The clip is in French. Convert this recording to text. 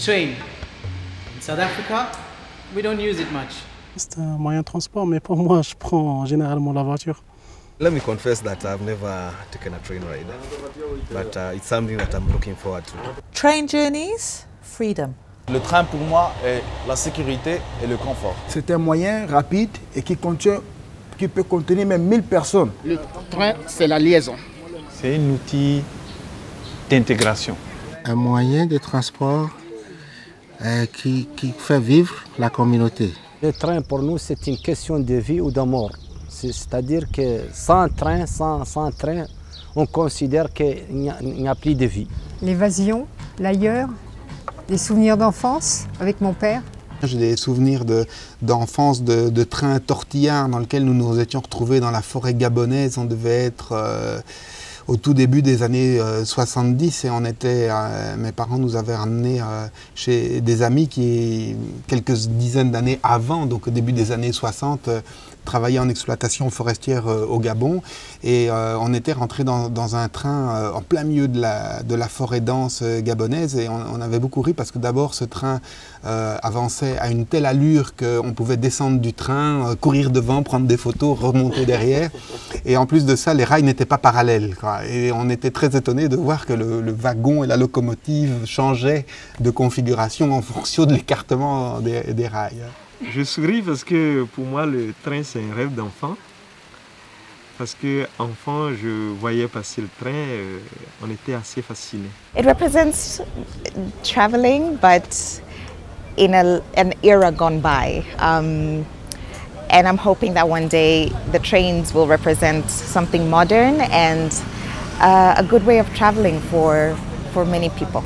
train. In South Africa, we don't use it much. C'est un moyen de transport, mais pour moi, je prends généralement la voiture. Let me confess that I've never taken a train ride, but it's something that I'm looking forward to. Train journeys, freedom. Le train pour moi est la sécurité et le confort. C'est un moyen rapide et qui peut contenir même 1000 personnes. Le train, c'est la liaison. C'est un outil d'intégration. Un moyen de transport qui fait vivre la communauté. Le train, pour nous, c'est une question de vie ou de mort. C'est-à-dire que sans train, on considère qu'il n'y a plus de vie. L'évasion, l'ailleurs, des souvenirs d'enfance avec mon père. J'ai des souvenirs d'enfance de trains tortillards dans lesquels nous nous étions retrouvés dans la forêt gabonaise. On devait être au tout début des années 70 et mes parents nous avaient ramenés chez des amis qui, quelques dizaines d'années avant, donc au début des années 60, travaillaient en exploitation forestière au Gabon et on était rentrés dans un train en plein milieu de la forêt dense gabonaise et on avait beaucoup ri parce que d'abord ce train avançait à une telle allure qu'on pouvait descendre du train, courir devant, prendre des photos, remonter derrière et en plus de ça les rails n'étaient pas parallèles quoi. Et on était très étonnés de voir que le wagon et la locomotive changeaient de configuration en fonction de l'écartement des rails. Je souris parce que pour moi le train c'est un rêve d'enfant. Parce que enfant je voyais passer le train, on était assez fascinés. It represents traveling but in an era gone by. And I'm hoping that one day the trains will represent something modern and a good way of traveling for many people.